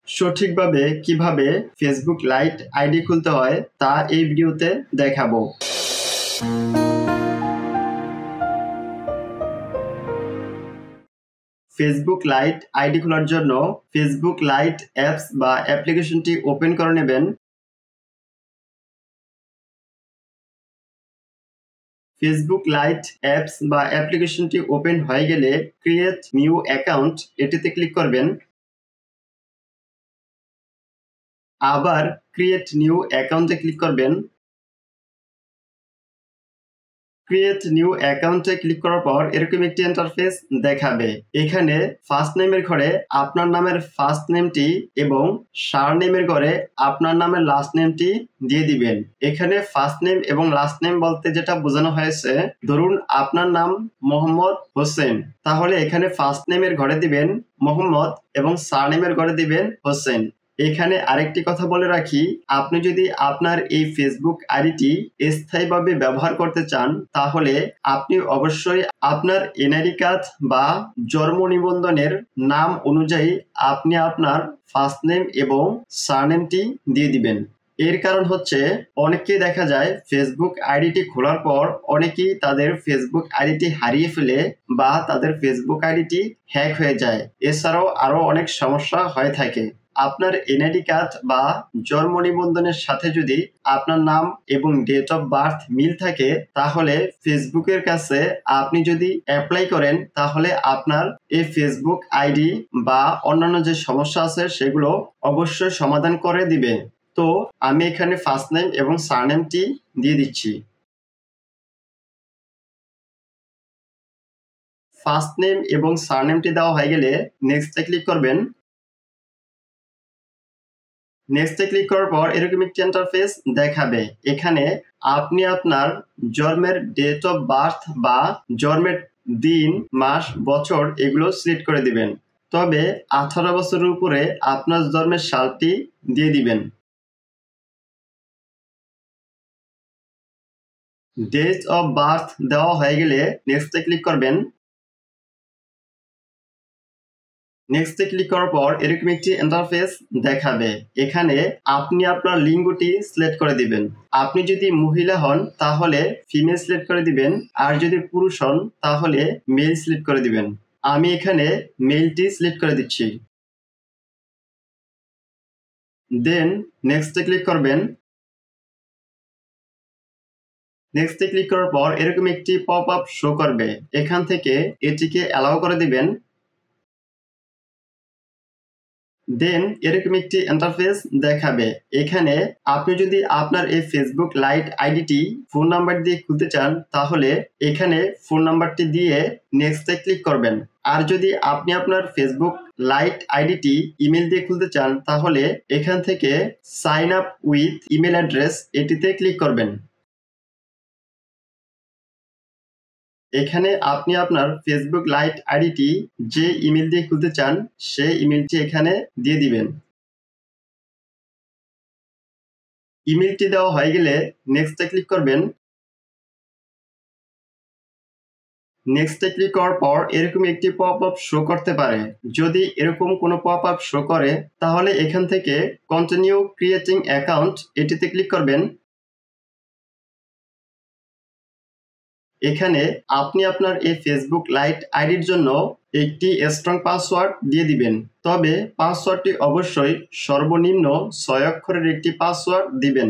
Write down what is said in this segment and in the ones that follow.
সঠিকভাবে কিভাবে Facebook light ID খুলতে হয় তা এই ভিডিওতে দেখাবো। ফেসবুক লাইট আইডি খোলার জন্য ফেসবুক লাইট অ্যাপস বা অ্যাপ্লিকেশনটি ওপেন করে নেবেন। ফেসবুক লাইট অ্যাপস বা অ্যাপ্লিকেশনটি ওপেন হয়ে গেলে ক্রিয়েট নিউ অ্যাকাউন্ট এটিতে ক্লিক করবেন। আবার ক্রিয়েট নিউ অ্যাকাউন্টে ক্লিক করবেন। ক্রিয়েট নিউ অ্যাকাউন্টে ক্লিক করার পর এরকম একটি ইন্টারফেস দেখাবে। এখানে ফার্স্ট নেমের ঘরে আপনার নামের ফার্স্ট নেমটি এবং সারনেমের ঘরে আপনার নামের লাস্ট নেমটি দিয়ে দিবেন। এখানে ফার্স্ট নেম এবং লাস্ট নেম বলতে যেটা বোঝানো হয়েছে, ধরুন আপনার নাম মোহাম্মদ হোসেন, তাহলে এখানে ফার্স্ট নেমের ঘরে দিবেন মোহাম্মদ এবং সারনেমের ঘরে দিবেন হোসেন। এখানে আরেকটি কথা বলে রাখি, আপনি যদি আপনার এই ফেসবুক আইডিটি স্থায়ীভাবে ব্যবহার করতে চান তাহলে আপনি অবশ্যই আপনার এনআইডি কার্ড বা জন্ম নিবন্ধনের নাম অনুযায়ী আপনি আপনার ফার্স্ট নেম এবং সারনেমটি দিয়ে দিবেন। এর কারণ হচ্ছে অনেকেই দেখা যায় ফেসবুক আইডিটি খোলার পর অনেকেই তাদের ফেসবুক আইডিটি হারিয়ে ফেলে বা তাদের ফেসবুক আইডিটি হ্যাক হয়ে যায়। এছাড়াও আরো অনেক সমস্যা হয়ে থাকে। আপনার এনআইডি কার্ড বা জন্ম নিবন্ধনের সাথে যদি আপনার নাম এবং ডেট অফ বার্থ মিল থাকে তাহলে ফেসবুকের কাছে আপনি যদি অ্যাপ্লাই করেন তাহলে আপনার এই ফেসবুক আইডি বা অন্যান্য যে সমস্যা আছে সেগুলো অবশ্যই সমাধান করে দিবে। তো আমি এখানে ফার্স্ট নেম এবং সারনেমটি দিয়ে দিচ্ছি। ফার্স্ট নেম এবং সারনেমটি দেওয়া হয়ে গেলে নেক্সটে ক্লিক করবেন। নেক্সটে ক্লিক করার পর এরকম একটি ইন্টারফেস দেখাবে। এখানে আপনি আপনার জন্মের ডেট অফ বার্থ বা জন্মের দিন, মাস, বছর এগুলো সিলেক্ট করে দিবেন। তবে 18 বছরের উপরে আপনার জন্মের সালটি দিয়ে দিবেন। ডেট অফ বার্থ দেওয়া হয়ে গেলে নেক্সটে ক্লিক করবেন। নেক্সটে ক্লিক করার পর এরকম একটি ইন্টারফেস দেখাবে। এখানে আপনি আপনার লিঙ্গটি সিলেক্ট করে দিবেন। আপনি যদি মহিলা হন তাহলে ফিমেল সিলেক্ট করে দিবেন, আর যদি পুরুষ হন তাহলে মেল সিলেক্ট করে দিবেন। আমি এখানে মেলটি সিলেক্ট করে দিচ্ছি। দেন নেক্সটে ক্লিক করবেন। নেক্সটে ক্লিক করার পর এরকম একটি পপ আপ শো করবে। এখান থেকে এটিকে অ্যালাউ করে দিবেন। দেন এরকম একটি ইন্টারফেস দেখাবে। এখানে আপনি যদি আপনার এই ফেসবুক লাইট আইডিটি ফোন নাম্বার দিয়ে খুলতে চান তাহলে এখানে ফোন নাম্বারটি দিয়ে নেক্সটে ক্লিক করবেন। আর যদি আপনি আপনার ফেসবুক লাইট আইডিটি ইমেল দিয়ে খুলতে চান তাহলে এখান থেকে sign up with email address এটিতে ক্লিক করবেন। এখানে আপনি আপনার ফেসবুক লাইট আইডিটি যে ইমেল দিয়ে খুলতে চান সেই ইমেলটি এখানে দিয়ে দিবেন। ইমেলটি দেওয়া হয়ে গেলে নেক্সটে ক্লিক করবেন। নেক্সটে ক্লিক করার পর এরকম একটি পপ আপ শো করতে পারে। যদি এরকম কোনো পপ আপ শো করে তাহলে এখান থেকে কন্টিনিউ ক্রিয়েটিং অ্যাকাউন্ট এটিতে ক্লিক করবেন। এখানে আপনি আপনার এই ফেসবুক লাইট আইডির জন্য একটি স্ট্রং পাসওয়ার্ড দিয়ে দিবেন। তবে পাসওয়ার্ডটি অবশ্যই সর্বনিম্ন 6 অক্ষরের একটি পাসওয়ার্ড দিবেন।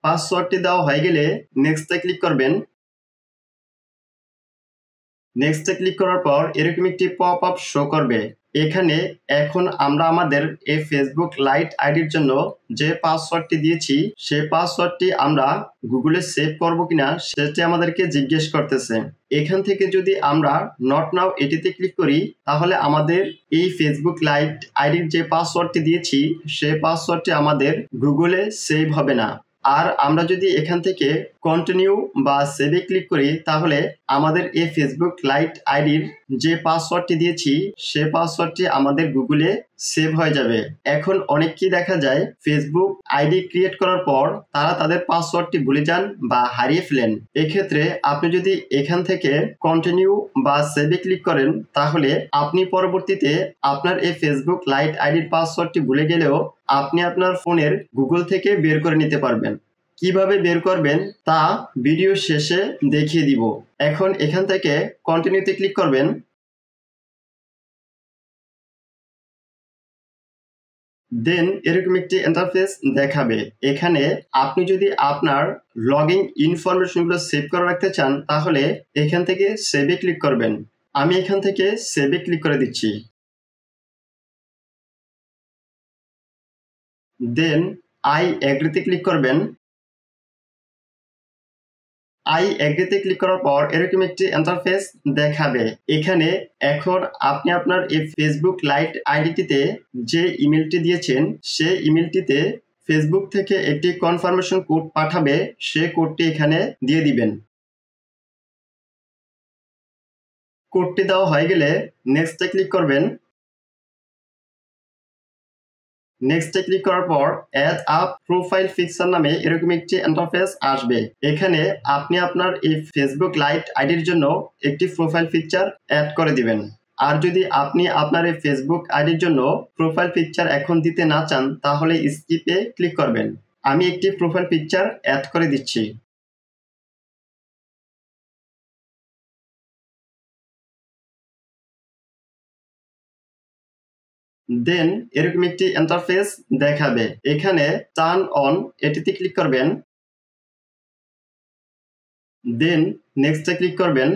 পাসওয়ার্ডটি দেওয়া হয়ে গেলে নেক্সটে ক্লিক করবেন। নেক্সটে ক্লিক করার পর এরকম একটি পপ আপ শো করবে। এখানে এখন আমরা আমাদের এই ফেসবুক লাইট আইডির জন্য যে পাসওয়ার্ডটি দিয়েছি সেই পাসওয়ার্ডটি আমরা গুগলে সেভ করব কিনা সেটি আমাদেরকে জিজ্ঞেস করতেছে। এখান থেকে যদি আমরা নট নাও এটিতে ক্লিক করি তাহলে আমাদের এই ফেসবুক লাইট আইডির যে পাসওয়ার্ডটি দিয়েছি সেই পাসওয়ার্ডটি আমাদের গুগলে সেভ হবে না। আর আমরা যদি এখান থেকে কন্টিনিউ বা সেভে ক্লিক করি তাহলে আমাদের এই ফেসবুক লাইট আইডির যে পাসওয়ার্ডটি দিয়েছি সে পাসওয়ার্ডটি আমাদের গুগলে সেভ হয়ে যাবে। এখন অনেককেই দেখা যায় ফেসবুক আইডি ক্রিয়েট করার পর তারা তাদের পাসওয়ার্ডটি ভুলে যান বা হারিয়ে ফেলেন। এক্ষেত্রে আপনি যদি এখান থেকে কন্টিনিউ বা সেভে ক্লিক করেন তাহলে আপনি পরবর্তীতে আপনার এই ফেসবুক লাইট আইডির পাসওয়ার্ডটি ভুলে গেলেও আপনি আপনার ফোনের গুগল থেকে বের করে নিতে পারবেন। কিভাবে বের করবেন তা ভিডিও শেষে দেখিয়ে দিব। এখন এখান থেকে কন্টিনিউতে ক্লিক করবেন। দেন এরকম একটি ইন্টারফেস দেখাবে। এখানে আপনি যদি আপনার লগইন ইনফরমেশনগুলো সেভ করে রাখতে চান তাহলে এখান থেকে সেভে ক্লিক করবেন। আমি এখান থেকে সেভে ক্লিক করে দিচ্ছি। দেন আই এগ্রিতে ক্লিক করবেন। আই এগ্রিতে ক্লিক করার পর এরকম একটি ইন্টারফেস দেখাবে। এখানে এখন আপনি আপনার এই ফেসবুক লাইট আইডিটিতে যে ইমেলটি দিয়েছেন সেই ইমেলটিতে ফেসবুক থেকে একটি কনফার্মেশন কোড পাঠাবে, সে কোডটি এখানে দিয়ে দিবেন। কোডটি দেওয়া হয়ে গেলে নেক্সটে ক্লিক করবেন। নেক্সটে ক্লিক করার পর অ্যাড আ প্রোফাইল পিকচার নামে এরকম একটি ইন্টারফেস আসবে। এখানে আপনি আপনার এই ফেসবুক লাইট আইডির জন্য একটি প্রোফাইল পিকচার অ্যাড করে দিবেন। আর যদি আপনি আপনার এই ফেসবুক আইডির জন্য প্রোফাইল পিকচার এখন দিতে না চান তাহলে স্কিপে ক্লিক করবেন। আমি একটি প্রোফাইল পিকচার অ্যাড করে দিচ্ছি। দেন এরকম একটি ইন্টারফেস দেখাবে। এখানে টার্ন অন এটিতে ক্লিক করবেন। দেন নেক্সটে ক্লিক করবেন।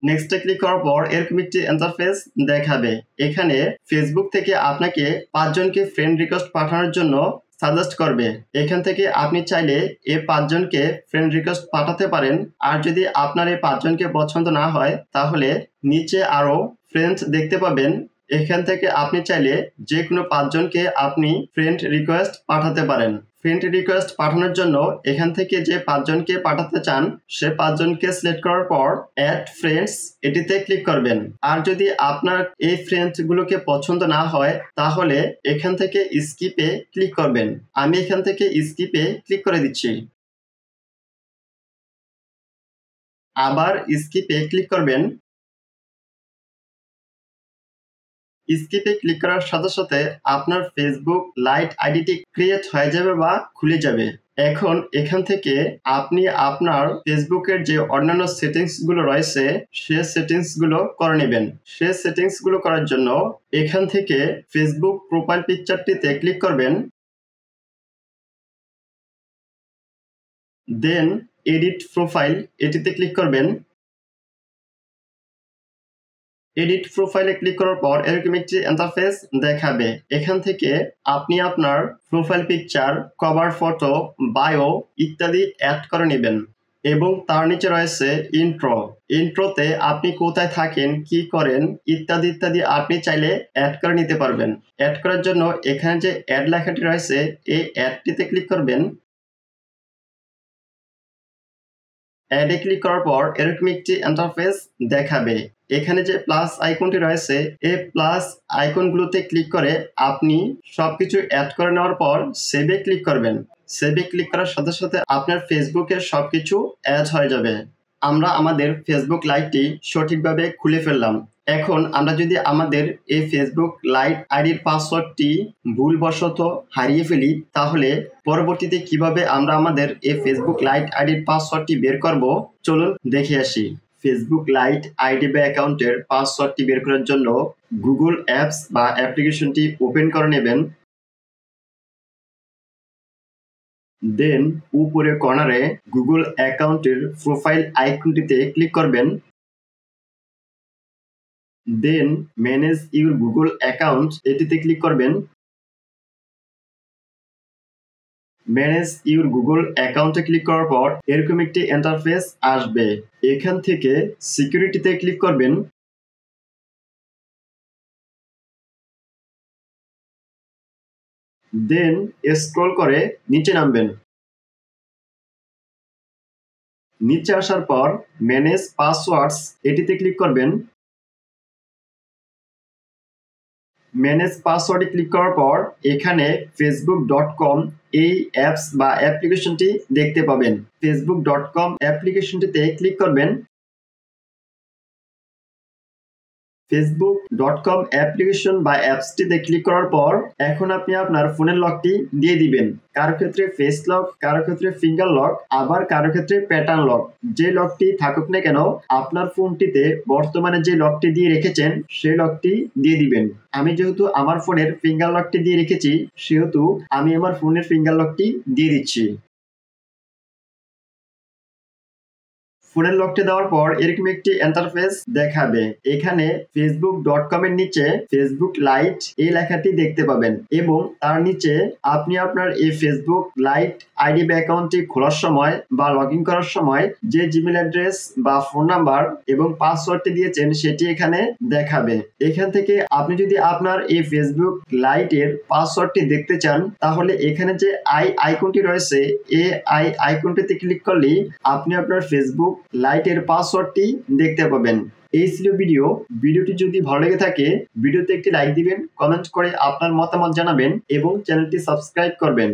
নেক্সটে ক্লিক করার পর এরকম একটি ইন্টারফেস দেখাবে। এখানে ফেসবুক থেকে আপনাকে 5 জনকে ফ্রেন্ড রিকোয়েস্ট পাঠানোর জন্য সাজেস্ট করবে। এখান থেকে আপনি চাইলে এই 5 জনকে ফ্রেন্ড রিকোয়েস্ট পাঠাতে পারেন। আর যদি আপনার এই 5 জনকে পছন্দ না হয় তাহলে নিচে আরো ফ্রেন্ডস দেখতে পাবেন। এখান থেকে আপনি চাইলে যে কোনো 5 জনকে আপনি ফ্রেন্ড রিকোয়েস্ট পাঠাতে পারেন। ফ্রেন্ড রিকোয়েস্ট পাঠানোর জন্য এখান থেকে যে 5 জনকে পাঠাতে চান সে 5 জনকে সিলেক্ট করার পর অ্যাড ফ্রেন্ডস এটিতে ক্লিক করবেন। আর যদি আপনার এই ফ্রেন্ডস গুলোকে পছন্দ না হয় তাহলে এখান থেকে স্কিপে ক্লিক করবেন। আমি এখান থেকে স্কিপে ক্লিক করে দিচ্ছি। আবার স্কিপে ক্লিক করবেন। স্কিপে ক্লিক করার সাথে সাথে আপনার ফেসবুক লাইট আইডিটি ক্রিয়েট হয়ে যাবে বা খুলে যাবে। এখন এখান থেকে আপনি আপনার ফেসবুকের যে অন্যান্য সেটিংস গুলো রয়েছে সে সেটিংস গুলো করে নেবেন। সে সেটিংস গুলো করার জন্য এখান থেকে ফেসবুক প্রোফাইল পিকচারটিতে ক্লিক করবেন। দেন এডিট প্রোফাইল এটিতে ক্লিক করবেন। এডিট প্রোফাইলে ক্লিক করার পর এরকম একটি ইন্টারফেস দেখাবে। এখান থেকে আপনি আপনার profile picture, cover photo, bio ইত্যাদি অ্যাড করে নেবেন। এবং তার নিচে রয়েছে ইন্ট্রো। ইন্ট্রোতে আপনি কোথায় থাকেন, কি করেন ইত্যাদি ইত্যাদি আপনি চাইলে অ্যাড করে নিতে পারবেন। অ্যাড করার জন্য এখানে যে অ্যাড লেখাটি রয়েছে এই অ্যাডটিতে ক্লিক করবেন। অ্যাডে ক্লিক করার পর এরকম একটি ইন্টারফেস দেখাবে। এখানে যে প্লাস আইকনটি রয়েছে এই প্লাস আইকনগুলোতে ক্লিক করে আপনি সবকিছু অ্যাড করে নেওয়ার পর সেভে ক্লিক করবেন। সেভে ক্লিক করার সাথে সাথে আপনার ফেসবুকে সবকিছু অ্যাড হয়ে যাবে। আমরা আমাদের ফেসবুক লাইটটি সঠিকভাবে খুলে ফেললাম। এখন আমরা যদি আমাদের এই ফেসবুক লাইট আইডির পাসওয়ার্ডটি ভুলবশত হারিয়ে ফেলি তাহলে পরবর্তীতে কিভাবে আমরা আমাদের এই ফেসবুক লাইট আইডির পাসওয়ার্ডটি বের করব চলুন দেখে আসি। ফেসবুক লাইট আইডি বা অ্যাকাউন্টের পাসওয়ার্ডটি বের করার জন্য গুগল অ্যাপস বা অ্যাপ্লিকেশনটি ওপেন করে নেবেন। দেন উপরে কর্নারে গুগল অ্যাকাউন্টের প্রোফাইল আইকনটিতে ক্লিক করবেন। দেন ম্যানেজ ইউর গুগল অ্যাকাউন্ট এটিতে ক্লিক করবেন। ম্যানেজ ইউর গুগল অ্যাকাউন্টে ক্লিক করার পর এরকম একটি ইন্টারফেস আসবে। এখান থেকে সিকিউরিটিতে ক্লিক করবেন। দেন স্ক্রল করে নিচে নামবেন। নিচে আসার পর ম্যানেজ পাসওয়ার্ডস এটিতে ক্লিক করবেন। ম্যানেজ পাসওয়ার্ডে ক্লিক করার পর এখানে facebook.com এই অ্যাপস বা অ্যাপ্লিকেশনটি দেখতে পাবেন। facebook.com অ্যাপ্লিকেশনটিতে ক্লিক করবেন। facebook.com অ্যাপ্লিকেশন বা অ্যাপসটিতে ক্লিক করার পর এখন আপনি আপনার ফোনের লকটি দিয়ে দিবেন। কারো ক্ষেত্রে ফেস লক, কারো ক্ষেত্রে ফিঙ্গার লক, আবার কারো ক্ষেত্রে প্যাটার্ন লক। যে লকটি থাকুক না কেন আপনার ফোনটিতে বর্তমানে যে লকটি দিয়ে রেখেছেন সেই লকটি দিয়ে দিবেন। আমি যেহেতু আমার ফোনের ফিঙ্গার লকটি দিয়ে রেখেছি সেহেতু আমি আমার ফোনের ফিঙ্গার লকটি দিয়ে দিচ্ছি। ফোনের লকটি দেওয়ার পর এরকম একটি ইন্টারফেস দেখাবে। এখানে facebook.com এর নিচে ফেসবুক লাইট এই লেখাটি দেখতে পাবেন এবং তার নিচে আপনি আপনার এই ফেসবুক লাইট আইডি বা অ্যাকাউন্টটি খোলার সময় বা লগ ইন করার সময় যে জিমেল অ্যাড্রেস বা ফোন নাম্বার এবং পাসওয়ার্ডটি দিয়েছেন সেটি এখানে দেখাবে। এখান থেকে আপনি যদি আপনার এই ফেসবুক লাইটের পাসওয়ার্ডটি দেখতে চান তাহলে এখানে যে আইকনটি রয়েছে এই আইকনটিতে ক্লিক করলেই আপনি আপনার ফেসবুক লাইটের পাসওয়ার্ডটি দেখতে পাবেন। এই ছিল ভিডিওটি যদি ভালো লেগে থাকে ভিডিওতে একটি লাইক দিবেন, কমেন্ট করে আপনার মতামত জানাবেন এবং চ্যানেলটি সাবস্ক্রাইব করবেন।